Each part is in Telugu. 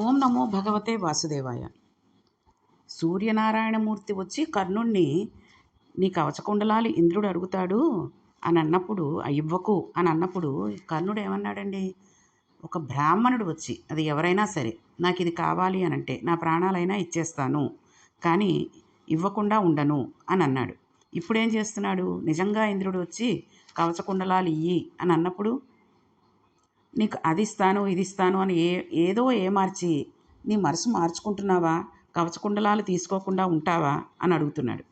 ఓం నమో భగవతే వాసుదేవాయ. సూర్యనారాయణమూర్తి వచ్చి కర్ణుణ్ణి నీ కవచకుండలాలు ఇంద్రుడు అడుగుతాడు అని అన్నప్పుడు ఇవ్వకు అని అన్నప్పుడు కర్ణుడు ఏమన్నాడండి? ఒక బ్రాహ్మణుడు వచ్చి, అది ఎవరైనా సరే, నాకు ఇది కావాలి అని అంటే నా ప్రాణాలైనా ఇచ్చేస్తాను, కానీ ఇవ్వకుండా ఉండను అని అన్నాడు. ఇప్పుడేం చేస్తున్నాడు? నిజంగా ఇంద్రుడు వచ్చి కవచకుండలాలు ఇయ్యి అని అన్నప్పుడు నీకు అది ఇస్తాను ఇది ఇస్తాను అని ఏదో మార్చి నీ మనసు మార్చుకుంటున్నావా? కవచకుండలాలు తీసుకోకుండా ఉంటావా అని అడుగుతున్నాడు.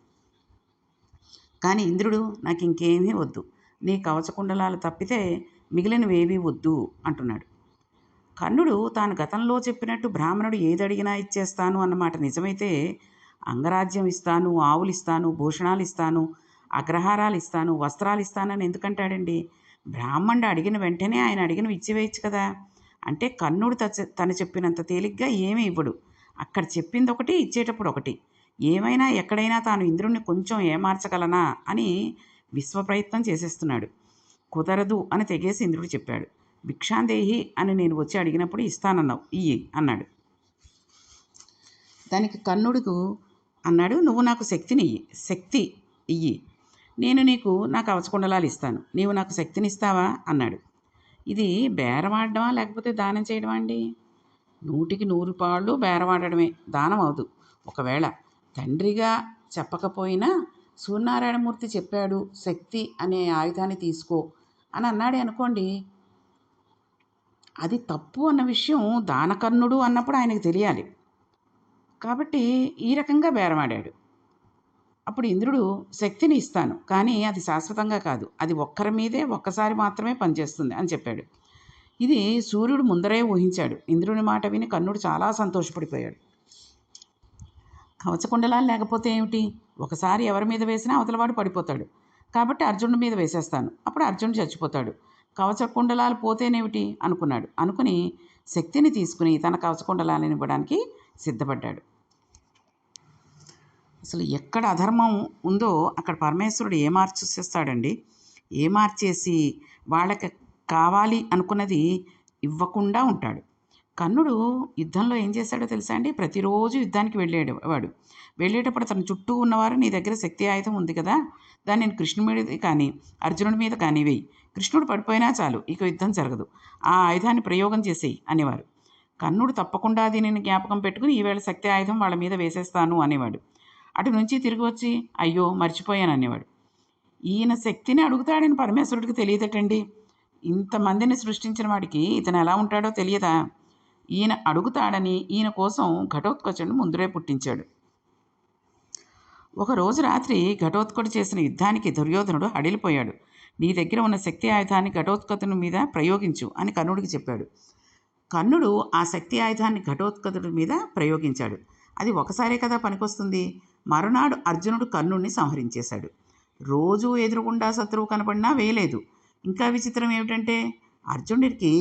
కానీ ఇంద్రుడు నాకు ఇంకేమీ వద్దు, నీ కవచకుండలాలు తప్పితే మిగిలినవేవీ వద్దు అంటున్నాడు. కర్ణుడు తాను గతంలో చెప్పినట్టు బ్రాహ్మణుడు ఏది అడిగినా ఇచ్చేస్తాను అన్నమాట నిజమైతే అంగరాజ్యం ఇస్తాను, ఆవులు ఇస్తాను, భూషణాలు ఇస్తాను, అగ్రహారాలు ఇస్తాను, వస్త్రాలు ఇస్తానని ఎందుకంటాడండి? బ్రాహ్మణుడు అడిగిన వెంటనే ఆయన అడిగినవి ఇచ్చివేయచ్చు కదా. అంటే కర్ణుడు తను చెప్పినంత తేలిగ్గా ఏమీ ఇవ్వడు. అక్కడ చెప్పింది ఒకటి, ఇచ్చేటప్పుడు ఒకటి. ఏమైనా ఎక్కడైనా తాను ఇంద్రుణ్ణి కొంచెం ఏమార్చగలనా అని విశ్వప్రయత్నం చేసేస్తున్నాడు. కుదరదు అని తెగేసి ఇంద్రుడు చెప్పాడు. భిక్షాందేహి అని నేను వచ్చి అడిగినప్పుడు ఇస్తానన్నావు, ఇయ్యి అన్నాడు. దానికి కర్ణుడికి అన్నాడు, నువ్వు నాకు శక్తిని ఇయ్యి, శక్తి ఇయ్యి, నేను నీకు నా కవచకుండలాలు ఇస్తాను, నీవు నాకు శక్తిని ఇస్తావా అన్నాడు. ఇది బేరమాడడమా లేకపోతే దానం చేయడమా అండి? 100కి 100 పాళ్ళు బేరమాడడమే, దానం అవదు. ఒకవేళ తండ్రిగా చెప్పకపోయినా సూర్యనారాయణమూర్తి చెప్పాడు శక్తి అనే ఆయుధాన్ని తీసుకో అని అన్నాడే అనుకోండి, అది తప్పు అన్న విషయం దానకర్ణుడు అన్నప్పుడు ఆయనకు తెలియాలి. కాబట్టి ఈ రకంగా బేరమాడాడు. అప్పుడు ఇంద్రుడు శక్తిని ఇస్తాను, కానీ అది శాశ్వతంగా కాదు, అది ఒక్కరి మీదే ఒక్కసారి మాత్రమే పనిచేస్తుంది అని చెప్పాడు. ఇది సూర్యుడు ముందరే ఊహించాడు. ఇంద్రుని మాట విని కర్ణుడు చాలా సంతోషపడిపోయాడు. కవచకుండలాలు లేకపోతే ఏమిటి? ఒకసారి ఎవరి మీద వేసినా అవతలవాడు పడిపోతాడు. కాబట్టి అర్జునుడి మీద వేసేస్తాను, అప్పుడు అర్జునుడు చచ్చిపోతాడు. కవచకుండలాలు పోతేనేమిటి అనుకున్నాడు. అనుకుని శక్తిని తీసుకుని తన కవచకుండలాలను ఇవ్వడానికి సిద్ధపడ్డాడు. అసలు ఎక్కడ అధర్మం ఉందో అక్కడ పరమేశ్వరుడు మార్చేస్తాడండి. మార్చేసి వాళ్ళకి కావాలి అనుకున్నది ఇవ్వకుండా ఉంటాడు. కర్ణుడు యుద్ధంలో ఏం చేశాడో తెలుసా అండి? ప్రతిరోజు యుద్ధానికి వెళ్ళేటప్పుడు తన చుట్టూ ఉన్నవారు, నీ దగ్గర శక్తి ఆయుధం ఉంది కదా, దాన్ని నేను కృష్ణుడి మీద కానీ అర్జునుడి మీద కానీ వేయి, కృష్ణుడు పడిపోయినా చాలు, ఇక యుద్ధం జరగదు, ఆ ఆయుధాన్ని ప్రయోగం చేసేయి అనేవారు. కర్ణుడు తప్పకుండా దీనిని జ్ఞాపకం పెట్టుకుని ఈవేళ శక్తి ఆయుధం వాళ్ళ మీద వేసేస్తాను అనేవాడు. అటు నుంచి తిరిగి వచ్చి అయ్యో మర్చిపోయాను అనేవాడు. ఈయన శక్తిని అడుగుతాడని పరమేశ్వరుడికి తెలియదటండి. ఇంతమందిని సృష్టించిన వాడికి ఇతను ఎలా ఉంటాడో తెలియదా? ఈయన అడుగుతాడని ఈయన కోసం ఘటోత్కచుడిని ముందరే పుట్టించాడు. ఒకరోజు రాత్రి ఘటోత్కచుడు చేసిన యుద్ధానికి దుర్యోధనుడు హడిలిపోయాడు. నీ దగ్గర ఉన్న శక్తి ఆయుధాన్ని ఘటోత్కచుని మీద ప్రయోగించు అని కర్ణుడికి చెప్పాడు. కర్ణుడు ఆ శక్తి ఆయుధాన్ని ఘటోత్కచుడి మీద ప్రయోగించాడు. అది ఒకసారే కదా పనికొస్తుంది. మరునాడు అర్జునుడు కర్ణుడిని సంహరించేశాడు. రోజూ ఎదురుగుండా శత్రువు కనపడినా వేయలేదు. ఇంకా విచిత్రం ఏమిటంటే అర్జునుడికి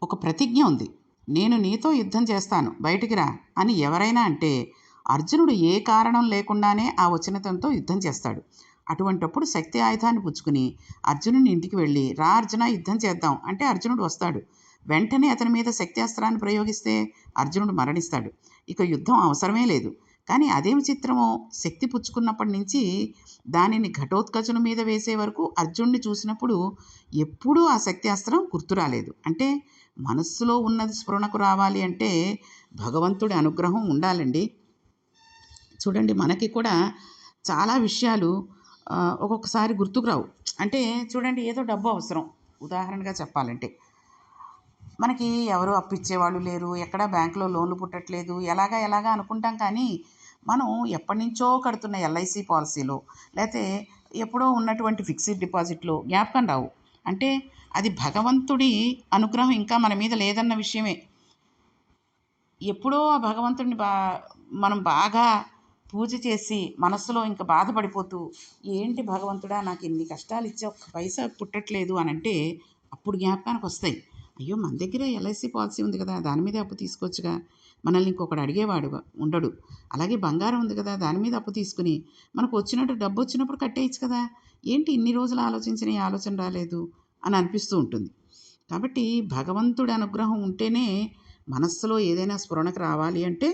ఒక ప్రతిజ్ఞ ఉంది. నేను నీతో యుద్ధం చేస్తాను, బయటికి రా అని ఎవరైనా అంటే అర్జునుడు ఏ కారణం లేకుండానే ఆ వచనతంతో యుద్ధం చేస్తాడు. అటువంటప్పుడు శక్తి ఆయుధాన్ని పుచ్చుకుని అర్జునుని ఇంటికి వెళ్ళి, రా అర్జున యుద్ధం చేద్దాం అంటే అర్జునుడు వస్తాడు. వెంటనే అతని మీద శక్తి అస్త్రాన్ని ప్రయోగిస్తే అర్జునుడు మరణిస్తాడు. ఇక యుద్ధం అవసరమే లేదు. కానీ అదేమి చిత్రమో, శక్తి పుచ్చుకున్నప్పటి నుంచి దానిని ఘటోత్కచుని మీద వేసే వరకు అర్జునుడిని చూసినప్పుడు ఎప్పుడూ ఆ శక్తి అస్త్రం గుర్తు రాలేదు. అంటే మనస్సులో ఉన్నది స్ఫురణకు రావాలి అంటే భగవంతుడి అనుగ్రహం ఉండాలండి. చూడండి, మనకి కూడా చాలా విషయాలు ఒక్కొక్కసారి గుర్తుకు రావు. అంటే చూడండి, ఏదో డబ్బు అవసరం, ఉదాహరణగా చెప్పాలంటే మనకి ఎవరు అప్పిచ్చేవాళ్ళు లేరు, ఎక్కడా బ్యాంకులో లోన్లు పుట్టట్లేదు, ఎలాగా అనుకుంటాం. కానీ మనం ఎప్పటి నుంచో కడుతున్న ఎల్ఐసి పాలసీలో, లేకపోతే ఎప్పుడో ఉన్నటువంటి ఫిక్స్డ్ డిపాజిట్లో జ్ఞాపకం రావు. అంటే అది భగవంతుడి అనుగ్రహం ఇంకా మన మీద లేదన్న విషయమే. ఎప్పుడో ఆ భగవంతుడిని మనం బాగా పూజ చేసి మనస్సులో ఇంకా బాధపడిపోతూ, ఏంటి భగవంతుడా నాకు ఇన్ని కష్టాలు ఇచ్చే ఒక్క పైసా పుట్టట్లేదు అని అంటే అప్పుడు జ్ఞాపకానికి వస్తాయి. అయ్యో మన దగ్గర ఎల్ఐసి పాలసీ ఉంది కదా, దాని మీద అప్పు తీసుకోవచ్చుగా, మనల్ని ఇంకొకడు అడిగేవాడు ఉండడు. అలాగే బంగారం ఉంది కదా, దాని మీద అప్పు తీసుకుని మనకు వచ్చినట్టు డబ్బు వచ్చినప్పుడు కట్టేయచ్చు కదా, ఏంటి ఇన్ని రోజులు ఆలోచించిన ఈ ఆలోచన రాలేదు అని అనిపిస్తూ ఉంటుంది. కాబట్టి భగవంతుడి అనుగ్రహం ఉంటేనే మనస్సులో ఏదైనా స్ఫురణకు రావాలి అంటే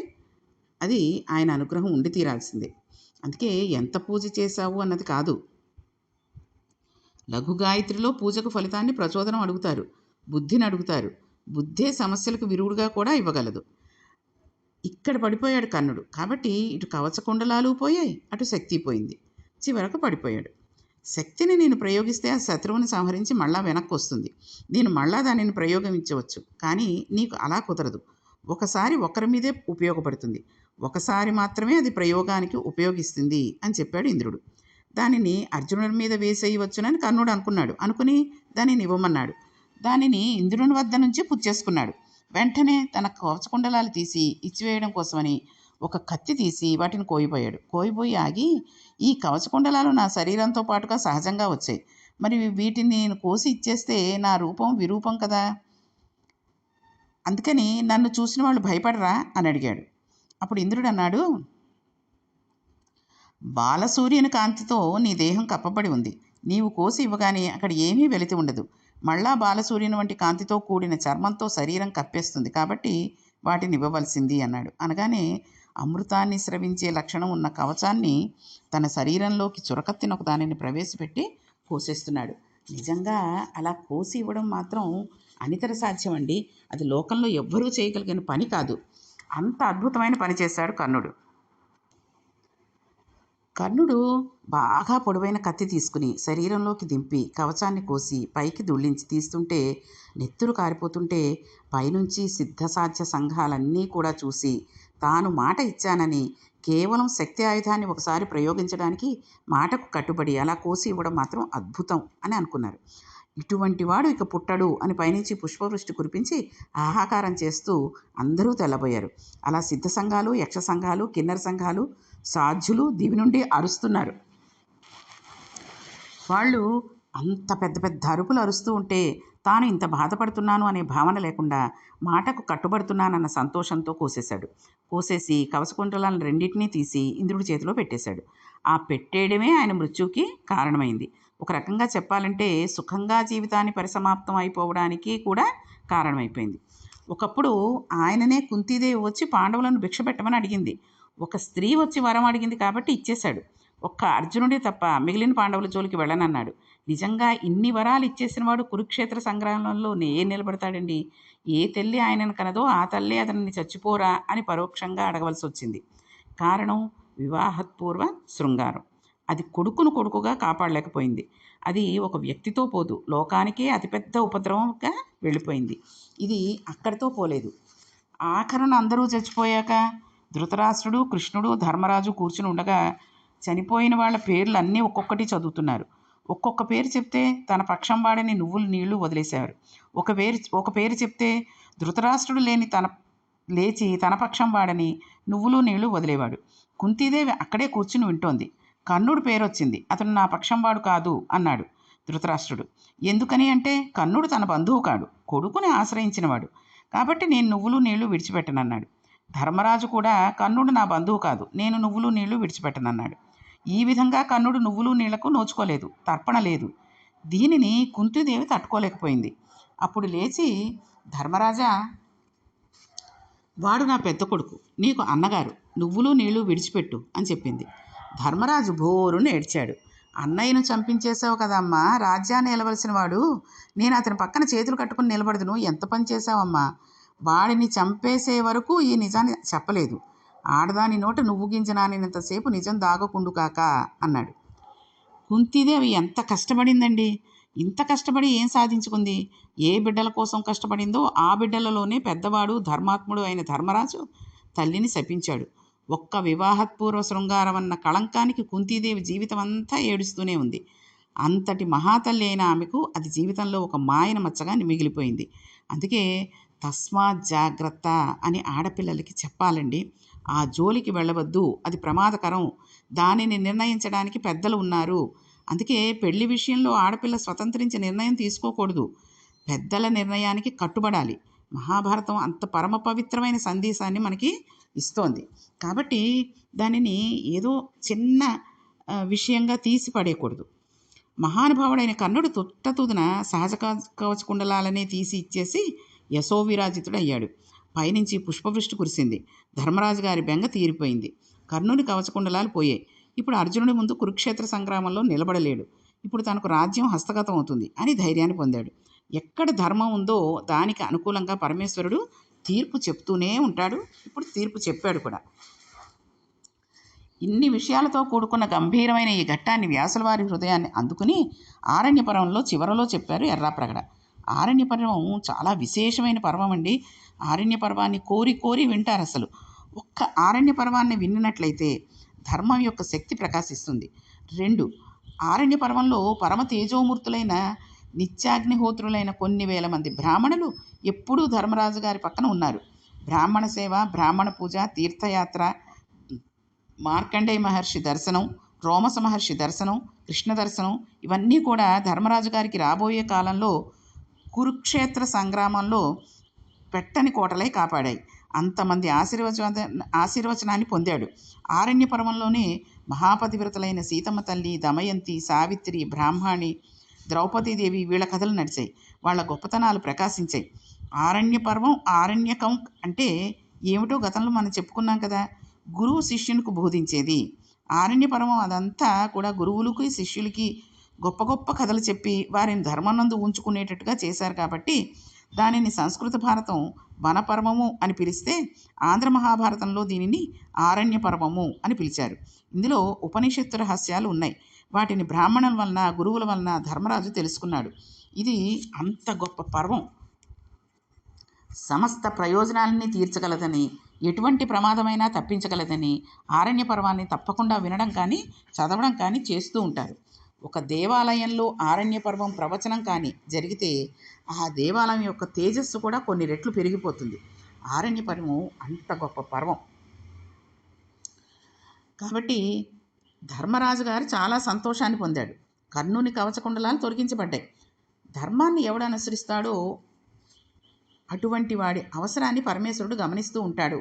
అది ఆయన అనుగ్రహం ఉండి తీరాల్సిందే. అందుకే ఎంత పూజ చేశావు అన్నది కాదు. లఘు గాయత్రిలో పూజకు ఫలితాన్ని ప్రచోదనం అడుగుతారు, బుద్ధిని అడుగుతారు. బుద్ధే సమస్యలకు విరుగుడుగా కూడా ఇవ్వగలదు. ఇక్కడ పడిపోయాడు కర్ణుడు. కాబట్టి ఇటు కవచకుండలాలు పోయాయి, అటు శక్తి పోయింది. చివరకు పడిపోయాడు. శక్తిని నేను ప్రయోగిస్తే ఆ శత్రువుని సంహరించి మళ్ళా వెనక్కి వస్తుంది. నేను మళ్ళా దానిని ప్రయోగించవచ్చు. కానీ నీకు అలా కుదరదు. ఒకసారి ఒకరి మీదే ఉపయోగపడుతుంది, ఒకసారి మాత్రమే అది ప్రయోగానికి ఉపయోగిస్తుంది అని చెప్పాడు ఇంద్రుడు. దానిని అర్జునుడి మీద వేసేయవచ్చునని కర్ణుడు అనుకున్నాడు. అనుకుని దానిని ఇవ్వమన్నాడు. దానిని ఇంద్రుని వద్ద నుంచి పుచ్చేసుకున్నాడు. వెంటనే తన కవచకుండలాలు తీసి ఇచ్చివేయడం కోసమని ఒక కత్తి తీసి వాటిని కోయిపోయాడు. కోయిపోయి ఆగి, ఈ కవచకుండలాలు నా శరీరంతో పాటుగా సహజంగా వచ్చాయి, మరి వీటిని నేను కోసి ఇచ్చేస్తే నా రూపం విరూపం కదా, అందుకని నన్ను చూసిన వాళ్ళు భయపడరా అని అడిగాడు. అప్పుడు ఇంద్రుడు అన్నాడు, బాలసూర్యుని కాంతితో నీ దేహం కప్పబడి ఉంది. నీవు కోసి ఇవ్వగానే అక్కడ ఏమీ వెలితి ఉండదు. మళ్ళా బాలసూర్యుని వంటి కాంతితో కూడిన చర్మంతో శరీరం కప్పేస్తుంది. కాబట్టి వాటిని ఇవ్వవలసింది అన్నాడు. అనగానే అమృతాన్ని స్రవించే లక్షణం ఉన్న కవచాన్ని తన శరీరంలోకి చురకత్తిన ఒక దానిని ప్రవేశపెట్టి కోసేస్తున్నాడు. నిజంగా అలా కోసి ఇవ్వడం మాత్రం అనితర సాధ్యం అండి. అది లోకంలో ఎవ్వరూ చేయగలిగిన పని కాదు. అంత అద్భుతమైన పని చేశాడు కర్ణుడు. కర్ణుడు బాగా పొడవైన కత్తి తీసుకుని శరీరంలోకి దింపి కవచాన్ని కోసి పైకి దుళ్ళించి తీస్తుంటే నెత్తురు కారిపోతుంటే పైనుంచి సిద్ధసాధ్య సంఘాలన్నీ కూడా చూసి తాను మాట ఇచ్చానని, కేవలం శక్తి ఆయుధాన్ని ఒకసారి ప్రయోగించడానికి మాటకు కట్టుబడి అలా కోసి ఇవ్వడం మాత్రం అద్భుతం అని అనుకున్నారు. ఇటువంటి వాడు ఇక పుట్టడు అని పైనుంచి పుష్పవృష్టి కురిపించి ఆహాకారం చేస్తూ అందరూ తెల్లబోయారు. అలా సిద్ధ సంఘాలు, యక్ష సంఘాలు, కిన్నెర సంఘాలు, సాధ్యులు దివి నుండి అరుస్తున్నారు. వాళ్ళు అంత పెద్ద పెద్ద అరుపులు అరుస్తూ ఉంటే తాను ఇంత బాధపడుతున్నాను అనే భావన లేకుండా మాటకు కట్టుబడుతున్నానన్న సంతోషంతో కోసేశాడు. కోసేసి కవచకుండలాలను రెండింటినీ తీసి ఇంద్రుడి చేతిలో పెట్టేశాడు. ఆ పెట్టేయడమే ఆయన మృత్యువుకి కారణమైంది. ఒక రకంగా చెప్పాలంటే సుఖంగా జీవితాన్ని పరిసమాప్తం అయిపోవడానికి కూడా కారణమైపోయింది. ఒకప్పుడు ఆయననే కుంతీదేవి వచ్చి పాండవులను భిక్ష పెట్టమని అడిగింది. ఒక స్త్రీ వచ్చి వరం అడిగింది కాబట్టి ఇచ్చేశాడు. ఒక్క అర్జునుడే తప్ప మిగిలిన పాండవుల జోలికి వెళ్ళనన్నాడు. నిజంగా ఇన్ని వరాలు ఇచ్చేసిన వాడు కురుక్షేత్ర సంగ్రామంలో ఏం నిలబడతాడండి? ఏ తల్లి ఆయనను కనదో ఆ తల్లి అతనిని చచ్చిపోరా అని పరోక్షంగా అడగవలసి వచ్చింది. కారణం వివాహపూర్వ శృంగారం. అది కొడుకును కొడుకుగా కాపాడలేకపోయింది. అది ఒక వ్యక్తితో పోదు, లోకానికే అతిపెద్ద ఉపద్రవంగా వెళ్ళిపోయింది. ఇది అక్కడితో పోలేదు. ఆఖరణ అందరూ చచ్చిపోయాక ధృతరాష్ట్రుడు, కృష్ణుడు, ధర్మరాజు కూర్చుని ఉండగా చనిపోయిన వాళ్ళ పేర్లు అన్నీ ఒక్కొక్కటి చదువుతున్నారు. ఒక్కొక్క పేరు చెప్తే తన పక్షం వాడని నువ్వులు నీళ్లు వదిలేశారు. ఒక పేరు చెప్తే ధృతరాష్ట్రుడు లేచి తన పక్షం వాడని నువ్వులు నీళ్లు వదిలేవాడు. కుంతీదేవి అక్కడే కూర్చుని వింటోంది. కర్ణుడు పేరొచ్చింది. అతను నా పక్షం వాడు కాదు అన్నాడు ధృతరాష్ట్రుడు. ఎందుకని అంటే కర్ణుడు తన బంధువు కాడు, కొడుకుని ఆశ్రయించినవాడు. కాబట్టి నేను నువ్వులు నీళ్లు విడిచిపెట్టనన్నాడు. ధర్మరాజు కూడా కర్ణుడు నా బంధువు కాదు, నేను నువ్వులు నీళ్లు విడిచిపెట్టనన్నాడు. ఈ విధంగా కర్ణుడు నువ్వులు నీళ్లకు నోచుకోలేదు, తర్పణ లేదు. దీనిని కుంతీదేవి తట్టుకోలేకపోయింది. అప్పుడు లేచి, ధర్మరాజా, వాడు నా పెద్ద కొడుకు, నీకు అన్నగారు, నువ్వులు నీళ్లు విడిచిపెట్టు అని చెప్పింది. ధర్మరాజు భోరును ఏడ్చాడు. అన్నయ్యను చంపించేశావు కదమ్మా, రాజ్యాన్ని నిలవలసిన వాడు, నేను అతని పక్కన చేతులు కట్టుకుని నిలబడదును, ఎంత పని చేశావమ్మా? వాడిని చంపేసే వరకు ఈ నిజాన్ని చెప్పలేదు. ఆడదాని నోట నువ్వు గింజ నానినంతసేపు నిజం దాగకుండు కాక అన్నాడు. కుంతీదేవి ఎంత కష్టపడిందండి! ఇంత కష్టపడి ఏం సాధించుకుంది? ఏ బిడ్డల కోసం కష్టపడిందో ఆ బిడ్డలలోనే పెద్దవాడు ధర్మాత్ముడు అయిన ధర్మరాజు తల్లిని శపించాడు. ఒక్క వివాహపూర్వ శృంగారం అన్న కళంకానికి కుంతీదేవి జీవితం అంతా ఏడుస్తూనే ఉంది. అంతటి మహాతల్లి అయిన ఆమెకు అది జీవితంలో ఒక మాయన మచ్చగా మిగిలిపోయింది. అందుకే తస్మాత్ జాగ్రత్త అని ఆడపిల్లలకి చెప్పాలండి. ఆ జోలికి వెళ్ళవద్దు, అది ప్రమాదకరం, దానిని నిర్ణయించడానికి పెద్దలు ఉన్నారు. అందుకే పెళ్లి విషయంలో ఆడపిల్ల స్వతంత్రించి నిర్ణయం తీసుకోకూడదు, పెద్దల నిర్ణయానికి కట్టుబడాలి. మహాభారతం అంత పరమ పవిత్రమైన సందేశాన్ని మనకి ఇస్తోంది. కాబట్టి దానిని ఏదో చిన్న విషయంగా తీసి పడేయకూడదు. మహానుభావుడైన కర్ణుడు తుట్టతుదిన సహజ కవచ కుండలాలనే తీసి ఇచ్చేసి యశోవిరాజితుడయ్యాడు. పైనుంచి పుష్పవృష్టి కురిసింది. ధర్మరాజు గారి బెంగ తీరిపోయింది. కర్ణుని కవచకుండలాలు పోయాయి. ఇప్పుడు అర్జునుడి ముందు కురుక్షేత్ర సంగ్రామంలో నిలబడలేడు. ఇప్పుడు తనకు రాజ్యం హస్తగతం అవుతుంది అని ధైర్యాన్ని పొందాడు. ఎక్కడ ధర్మం ఉందో దానికి అనుకూలంగా పరమేశ్వరుడు తీర్పు చెప్తూనే ఉంటాడు. ఇప్పుడు తీర్పు చెప్పాడు కూడా. ఇన్ని విషయాలతో కూడుకున్న గంభీరమైన ఈ ఘట్టాన్ని వ్యాసుల వారి హృదయాన్ని అందుకుని ఆరణ్యపర్వంలో చివరలో చెప్పారు ఎర్రాప్రగడ. ఆరణ్యపర్వం చాలా విశేషమైన పర్వం అండి. ఆరణ్యపర్వాన్ని కోరి కోరి వింటారు. అసలు ఒక్క ఆరణ్యపర్వాన్ని విన్నట్లయితే ధర్మం యొక్క శక్తి ప్రకాశిస్తుంది. 2, ఆరణ్యపర్వంలో పరమ తేజోమూర్తులైన నిత్యాగ్నిహోత్రులైన కొన్ని వేల మంది బ్రాహ్మణులు ఎప్పుడూ ధర్మరాజు గారి పక్కన ఉన్నారు. బ్రాహ్మణ సేవ, బ్రాహ్మణ పూజ, తీర్థయాత్ర, మార్కండేయ మహర్షి దర్శనం, రోమస మహర్షి దర్శనం, కృష్ణ దర్శనం ఇవన్నీ కూడా ధర్మరాజు గారికి రాబోయే కాలంలో కురుక్షేత్ర సంగ్రామంలో పెట్టని కోటలై కాపాడాయి. అంతమంది ఆశీర్వచనాన్ని పొందాడు. ఆరణ్య పర్వంలోనే మహాపతివ్రతలైన సీతమ్మ తల్లి, దమయంతి, సావిత్రి, బ్రాహ్మణి, ద్రౌపదీదేవి వీళ్ళ కథలు నడిచాయి. వాళ్ళ గొప్పతనాలు ప్రకాశించాయి. ఆరణ్య పర్వం, ఆరణ్యకం అంటే ఏమిటో గతంలో మనం చెప్పుకున్నాం కదా. గురువు శిష్యునికి బోధించేది. ఆరణ్య పర్వం అదంతా కూడా గురువులకి శిష్యులకి గొప్ప గొప్ప కథలు చెప్పి వారిని ధర్మనందు ఉంచుకునేటట్టుగా చేశారు. కాబట్టి దానిని సంస్కృత భారతం వనపర్వము అని పిలిస్తే, ఆంధ్ర మహాభారతంలో దీనిని ఆరణ్య పర్వము అని పిలిచారు. ఇందులో ఉపనిషత్తు రహస్యాలు ఉన్నాయి. వాటిని బ్రాహ్మణుల వలన, గురువుల వలన ధర్మరాజు తెలుసుకున్నాడు. ఇది అంత గొప్ప పర్వం. సమస్త ప్రయోజనాలని తీర్చగలదని, ఎటువంటి ప్రమాదమైనా తప్పించగలదని ఆరణ్య పర్వాన్ని తప్పకుండా వినడం కానీ చదవడం కానీ చేస్తూ ఉంటారు. ఒక దేవాలయంలో ఆరణ్య పర్వం ప్రవచనం కానీ జరిగితే ఆ దేవాలయం యొక్క తేజస్సు కూడా కొన్ని రెట్లు పెరిగిపోతుంది. ఆరణ్య పర్వం అంత గొప్ప పర్వం. కాబట్టి ధర్మరాజు గారు చాలా సంతోషాన్ని పొందాడు. కర్ణుని కవచకుండలాలు తొలగించబడ్డాయి. ధర్మాన్ని ఎవడు అనుసరిస్తాడో అటువంటి వాడి అవసరాన్ని పరమేశ్వరుడు గమనిస్తూ ఉంటాడు.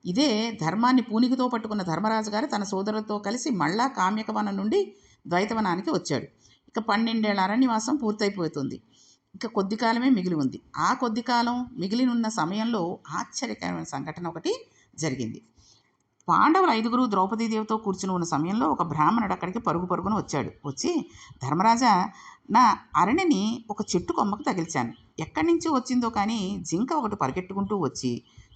ఇదే ధర్మాన్ని పూనికతో పట్టుకున్న ధర్మరాజు గారు తన సోదరులతో కలిసి మళ్ళా కామ్యకవనం నుండి ద్వైతవనానికి వచ్చాడు. ఇక 12 ఏళ్ల అరణ్యవాసం పూర్తయిపోతుంది. ఇక కొద్ది కాలమే మిగిలి ఉంది. ఆ కొద్ది కాలం మిగిలినున్న సమయంలో ఆశ్చర్యకరమైన సంఘటన ఒకటి జరిగింది. పాండవులు 5 ద్రౌపదీదేవితో కూర్చుని ఉన్న సమయంలో ఒక బ్రాహ్మణుడు అక్కడికి పరుగు పరుగున వచ్చి, ధర్మరాజా, నా అరణిని ఒక చెట్టు కొమ్మకు తగిల్చాను. ఎక్కడి నుంచి వచ్చిందో కానీ జింక ఒకటి పరిగెట్టుకుంటూ వచ్చి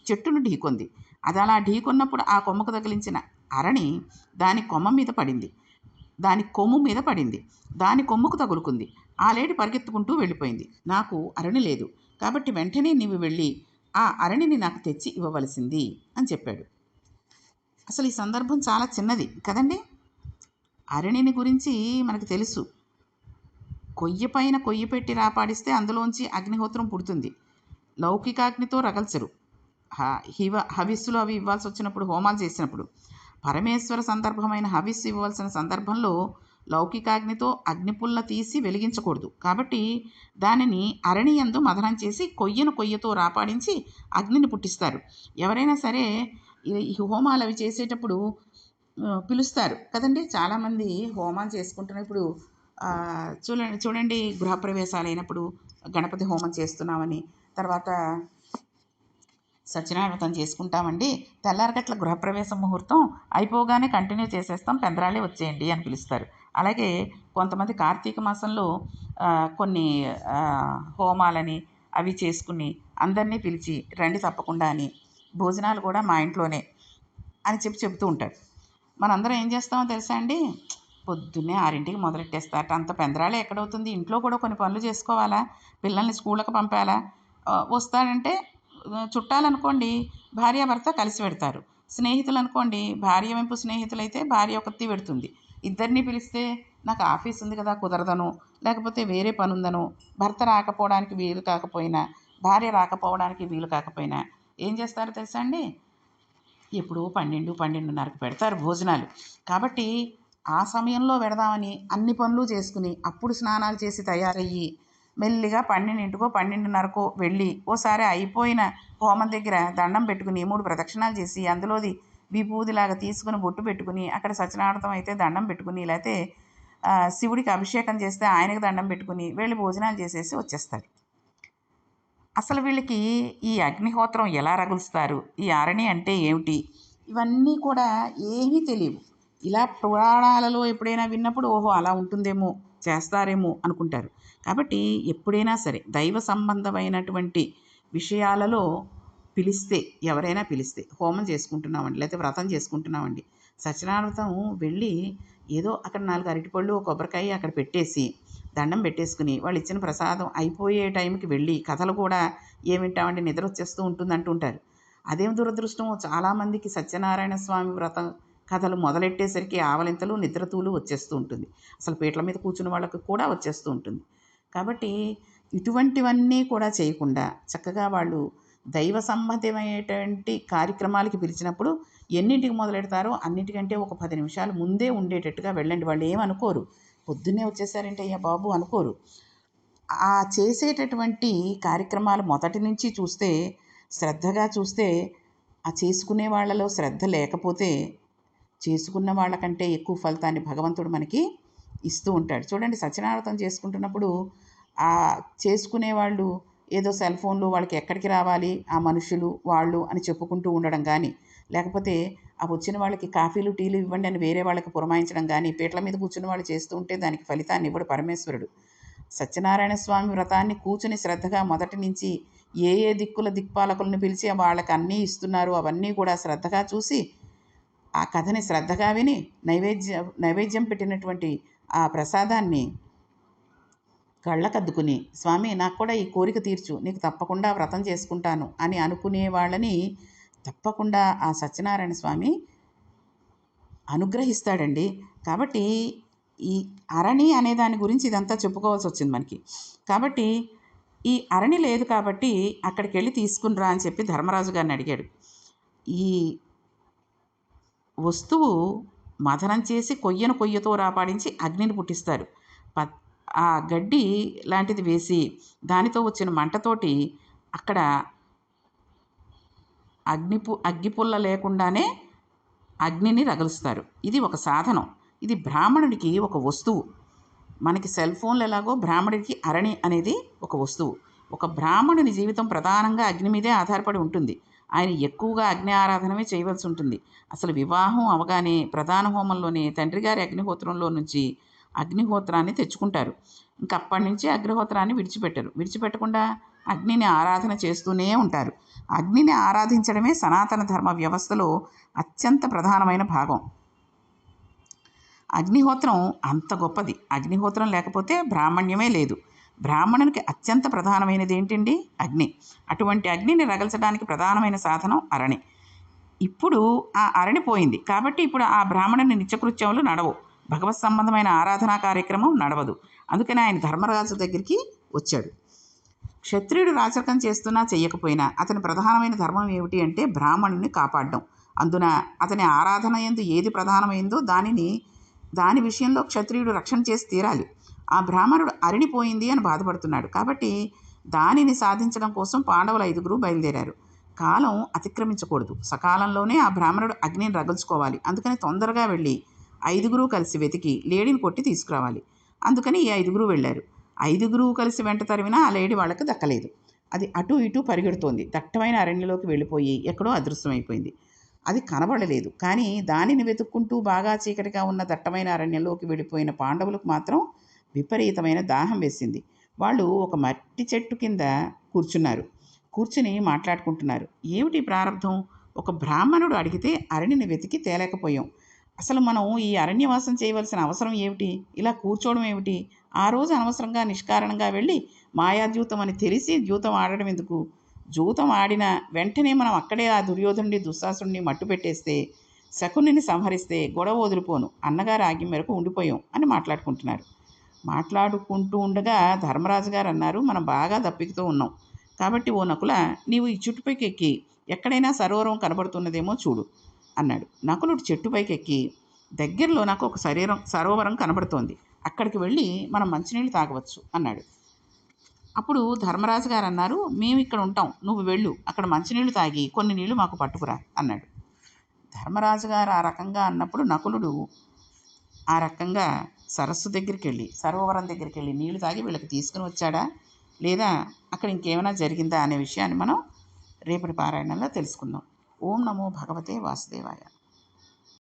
చెట్టును ఢీకొంది. అది అలా ఢీకొన్నప్పుడు ఆ కొమ్మకు తగిలించిన అరణి దాని కొమ్మ మీద పడింది, దాని కొమ్ము మీద పడింది, దాని కొమ్ముకు తగులుకుంది. ఆ లేడి పరిగెత్తుకుంటూ వెళ్ళిపోయింది. నాకు అరణి లేదు, కాబట్టి వెంటనే నీవు వెళ్ళి ఆ అరణిని నాకు తెచ్చి ఇవ్వవలసింది అని చెప్పాడు. అసలు ఈ సందర్భం చాలా చిన్నది కదండి. అరణిని గురించి మనకు తెలుసు. కొయ్య పైన కొయ్యి పెట్టి రాపాడిస్తే అందులోంచి అగ్నిహోత్రం పుడుతుంది. లౌకికాగ్నితో రగల్చరు. హవిస్సులు అవి ఇవ్వాల్సి వచ్చినప్పుడు, హోమాలు చేసినప్పుడు, పరమేశ్వర సందర్భమైన హవిస్సు ఇవ్వవలసిన సందర్భంలో లౌకికాగ్నితో అగ్నిపుల్ల తీసి వెలిగించకూడదు. కాబట్టి దానిని అరణియందు మదనం చేసి కొయ్యతో రాపాడించి అగ్నిని పుట్టిస్తారు. ఎవరైనా సరే ఈ హోమాలు అవి చేసేటప్పుడు పిలుస్తారు కదండి. చాలామంది హోమాలు చేసుకుంటున్నప్పుడు చూడండి గృహప్రవేశాలు అయినప్పుడు గణపతి హోమం చేస్తున్నామని, తర్వాత సత్యనారాయణ వ్రతం చేసుకుంటామండి, తెల్లారగట్ల గృహప్రవేశం ముహూర్తం అయిపోగానే కంటిన్యూ చేసేస్తాం, పెందరాళే వచ్చేయండి అని పిలుస్తారు. అలాగే కొంతమంది కార్తీక మాసంలో కొన్ని హోమాలని అవి చేసుకుని అందరినీ పిలిచి రండి తప్పకుండా అని, భోజనాలు కూడా మా ఇంట్లోనే అని చెప్తూ ఉంటారు. మనందరం ఏం చేస్తామో తెలుసా అండి, పొద్దున్నే 6ంటికి మొదలెట్టేస్తారట. అంత పెందరాళే ఎక్కడవుతుంది, ఇంట్లో కూడా కొన్ని పనులు చేసుకోవాలా, పిల్లల్ని స్కూళ్ళకి పంపాలా. వస్తాడంటే చుట్టాలనుకోండి భార్యాభర్త కలిసి పెడతారు, స్నేహితులు అనుకోండి భార్య వెంపు స్నేహితులైతే భార్య ఒకటి పెడుతుంది. ఇద్దరిని పిలిస్తే నాకు ఆఫీస్ ఉంది కదా కుదరదను, లేకపోతే వేరే పని ఉందను, భర్త రాకపోవడానికి వీలు కాకపోయినా, భార్య రాకపోవడానికి వీలు కాకపోయినా ఏం చేస్తారో తెలుసా అండి, ఎప్పుడో 12-12:30కి పెడతారు భోజనాలు. కాబట్టి ఆ సమయంలో పెడదామని అన్ని పనులు చేసుకుని అప్పుడు స్నానాలు చేసి తయారయ్యి మెల్లిగా 12కో 12:30కో వెళ్ళి ఓసారి అయిపోయిన హోమం దగ్గర దండం పెట్టుకుని 3 ప్రదక్షిణాలు చేసి అందులోది విభూదిలాగా తీసుకుని బొట్టు పెట్టుకుని అక్కడ సత్యనారాయణ అయితే దండం పెట్టుకుని, లేకపోతే శివుడికి అభిషేకం చేస్తే ఆయనకు దండం పెట్టుకుని వెళ్ళి భోజనాలు చేసేసి వచ్చేస్తారు. అసలు వీళ్ళకి ఈ అగ్నిహోత్రం ఎలా రగులుస్తారు, ఈ అరణి అంటే ఏమిటి, ఇవన్నీ కూడా ఏమీ తెలియవు. ఇలా పురాణాలలో ఎప్పుడైనా విన్నప్పుడు ఓహో అలా ఉంటుందేమో, చేస్తారేమో అనుకుంటారు. కాబట్టి ఎప్పుడైనా సరే దైవ సంబంధమైనటువంటి విషయాలలో పిలిస్తే, ఎవరైనా పిలిస్తే, హోమం చేసుకుంటున్నామండి లేకపోతే వ్రతం చేసుకుంటున్నామండి, సత్యనారాయణ వ్రతం వెళ్ళి ఏదో అక్కడ 4 అరటిపళ్ళు, కొబ్బరికాయ అక్కడ పెట్టేసి దండం పెట్టేసుకుని వాళ్ళు ఇచ్చిన ప్రసాదం అయిపోయే టైంకి వెళ్ళి, కథలు కూడా ఏం వింటామండి నిద్ర వచ్చేస్తూ ఉంటుంది అంటుంటారు. అదేం దురదృష్టమో చాలామందికి సత్యనారాయణ స్వామి వ్రతం కథలు మొదలెట్టేసరికి ఆవలింతలు నిద్రతూలు వచ్చేస్తూ ఉంటుంది. అసలు పీటల మీద కూర్చున్న వాళ్ళకి కూడా వచ్చేస్తూ ఉంటుంది. కాబట్టి ఇటువంటివన్నీ కూడా చేయకుండా చక్కగా వాళ్ళు దైవ సంబంధమైనటువంటి కార్యక్రమాలకి పిలిచినప్పుడు ఎన్నింటికి మొదలెడతారో అన్నిటికంటే ఒక 10 నిమిషాలు ముందే ఉండేటట్టుగా వెళ్ళండి. వాళ్ళు ఏమనుకోరు, పొద్దున్నే వచ్చేసారంటే అయ్యా బాబు అనుకోరు. ఆ చేసేటటువంటి కార్యక్రమాలు మొదటి నుంచి చూస్తే, శ్రద్ధగా చూస్తే, ఆ చేసుకునే వాళ్ళలో శ్రద్ధ లేకపోతే చేసుకున్న వాళ్ళకంటే ఎక్కువ ఫలితాన్ని భగవంతుడు మనకి ఇస్తూ ఉంటాడు. చూడండి సత్యనారాయణ చేసుకుంటున్నప్పుడు ఆ చేసుకునే వాళ్ళు ఏదో సెల్ ఫోన్లు వాళ్ళకి ఎక్కడికి రావాలి ఆ మనుషులు వాళ్ళు అని చెప్పుకుంటూ ఉండడం కానీ, లేకపోతే ఆ వచ్చిన వాళ్ళకి కాఫీలు టీలు ఇవ్వండి అని వేరే వాళ్ళకి పురమాయించడం కానీ, పీటల మీద కూర్చున్న వాళ్ళు చేస్తూ ఉంటే దానికి ఫలితాన్ని ఇవ్వడు పరమేశ్వరుడు. సత్యనారాయణ స్వామి వ్రతాన్ని కూర్చుని శ్రద్ధగా మొదటి నుంచి ఏ ఏ దిక్కుల దిక్పాలకులను పిలిచి వాళ్ళకి అన్నీ ఇస్తున్నారు అవన్నీ కూడా శ్రద్ధగా చూసి, ఆ కథని శ్రద్ధగా విని, నైవేద్యం పెట్టినటువంటి ఆ ప్రసాదాన్ని కళ్ళకద్దుకుని, స్వామి నాకు కూడా ఈ కోరిక తీర్చు, నీకు తప్పకుండా వ్రతం చేసుకుంటాను అని అనుకునే వాళ్ళని తప్పకుండా ఆ సత్యనారాయణ స్వామి అనుగ్రహిస్తాడండి. కాబట్టి ఈ అరణి అనే దాని గురించి ఇదంతా చెప్పుకోవాల్సి వచ్చింది మనకి. కాబట్టి ఈ అరణి లేదు కాబట్టి అక్కడికి వెళ్ళి తీసుకుని రా అని చెప్పి ధర్మరాజు గారిని అడిగాడు. ఈ వస్తువు మథనం చేసి కొయ్యతో రాపాడించి అగ్నిని పుట్టిస్తారు. ఆ గడ్డి లాంటిది వేసి దానితో వచ్చిన మంటతోటి అక్కడ అగ్గిపుల్ల లేకుండానే అగ్నిని రగులుస్తారు. ఇది ఒక సాధనం. ఇది బ్రాహ్మణుడికి ఒక వస్తువు. మనకి సెల్ ఫోన్లు ఎలాగో బ్రాహ్మణుడికి అరణి అనేది ఒక వస్తువు. ఒక బ్రాహ్మణుని జీవితం ప్రధానంగా అగ్ని మీదే ఆధారపడి ఉంటుంది. ఆయన ఎక్కువగా అగ్ని ఆరాధనమే చేయవలసి ఉంటుంది. అసలు వివాహం అవగానే ప్రధాన హోమంలోనే తండ్రి గారి అగ్నిహోత్రంలో నుంచి అగ్నిహోత్రాన్ని తెచ్చుకుంటారు. ఇంక అప్పటి నుంచి అగ్నిహోత్రాన్ని విడిచిపెట్టకుండా అగ్నిని ఆరాధన చేస్తూనే ఉంటారు. అగ్నిని ఆరాధించడమే సనాతన ధర్మ వ్యవస్థలో అత్యంత ప్రధానమైన భాగం. అగ్నిహోత్రం అంత గొప్పది. అగ్నిహోత్రం లేకపోతే బ్రాహ్మణ్యమే లేదు. బ్రాహ్మణునికి అత్యంత ప్రధానమైనది ఏంటండి? అగ్ని. అటువంటి అగ్నిని రగల్చడానికి ప్రధానమైన సాధనం అరణి. ఇప్పుడు ఆ అరణి పోయింది కాబట్టి ఇప్పుడు ఆ బ్రాహ్మణుని నిత్యకృత్యములు నడవు. భగవత్ సంబంధమైన ఆరాధనా కార్యక్రమం నడవదు. అందుకని ఆయన ధర్మరాజు దగ్గరికి వచ్చాడు. క్షత్రియుడు రాచకం చేస్తున్నా చెయ్యకపోయినా అతని ప్రధానమైన ధర్మం ఏమిటి అంటే బ్రాహ్మణుని కాపాడడం. అందున అతని ఆరాధన యందు ఏది ప్రధానమైందో దాని విషయంలో క్షత్రియుడు రక్షణ చేసి తీరాలి. ఆ బ్రాహ్మణుడు అరణిపోయింది అని బాధపడుతున్నాడు. కాబట్టి దానిని సాధించడం కోసం పాండవులు 5 బయలుదేరారు. కాలం అతిక్రమించకూడదు. సకాలంలోనే ఆ బ్రాహ్మణుడు అగ్నిని రగుల్చుకోవాలి. అందుకని తొందరగా వెళ్ళి 5 కలిసి వెతికి లేడీని కొట్టి తీసుకురావాలి. అందుకని ఈ 5 వెళ్ళారు. 5 కలిసి వెంట తరిమినా ఆ లేడీ వాళ్ళకి దక్కలేదు. అది అటు ఇటు పరిగెడుతోంది. దట్టమైన అరణ్యంలోకి వెళ్ళిపోయి ఎక్కడో అదృశ్యమైపోయింది. అది కనబడలేదు. కానీ దానిని వెతుక్కుంటూ బాగా చీకటిగా ఉన్న దట్టమైన అరణ్యంలోకి వెళ్ళిపోయిన పాండవులకు మాత్రం విపరీతమైన దాహం వేసింది. వాళ్ళు ఒక మట్టి చెట్టు కింద కూర్చుని మాట్లాడుకుంటున్నారు. ఏమిటి ప్రారంధం? ఒక బ్రాహ్మణుడు అడిగితే అరణిని వెతికి తేలేకపోయాం. అసలు మనం ఈ అరణ్యవాసం చేయవలసిన అవసరం ఏమిటి? ఇలా కూర్చోవడం ఏమిటి? ఆ రోజు అనవసరంగా నిష్కారణంగా వెళ్ళి మాయాద్యూతం అని తెలిసి ద్యూతం ఆడడం ఎందుకు? జూతం ఆడిన వెంటనే మనం అక్కడే ఆ దుర్యోధనుడి దుశ్శాసుడిని మట్టు పెట్టేస్తే, శకునిని సంహరిస్తే గొడవ వదిలిపోను, అన్నగారి ఆజ్ఞ మేరకు ఉండిపోయాం అని మాట్లాడుకుంటూ ఉండగా ధర్మరాజు గారు అన్నారు, మనం బాగా దప్పికతో ఉన్నాం. కాబట్టి ఓ నకుల, నీవు ఈ చెట్టుపైకి ఎక్కి ఎక్కడైనా సరోవరం కనబడుతున్నదేమో చూడు అన్నాడు. నకులుడు చెట్టుపైకి ఎక్కి దగ్గరలో నాకు ఒక సరోవరం కనబడుతోంది, అక్కడికి వెళ్ళి మనం మంచినీళ్ళు తాగవచ్చు అన్నాడు. అప్పుడు ధర్మరాజు గారు అన్నారు, మేము ఇక్కడ ఉంటాం, నువ్వు వెళ్ళు, అక్కడ మంచినీళ్ళు తాగి కొన్ని నీళ్లు మాకు పట్టుకురా అన్నాడు. ధర్మరాజు గారు ఆ రకంగా అన్నప్పుడు నకులుడు ఆ రకంగా సరస్సు దగ్గరికి వెళ్ళి సరోవరం దగ్గరికి వెళ్ళి నీళ్లు తాగి వీళ్ళకి తీసుకుని వచ్చాడా లేదా అక్కడ ఇంకేమైనా జరిగిందా అనే విషయాన్ని మనం రేపటి పారాయణంలో తెలుసుకుందాం. ఓం నమో భగవతే వాసుదేవాయ.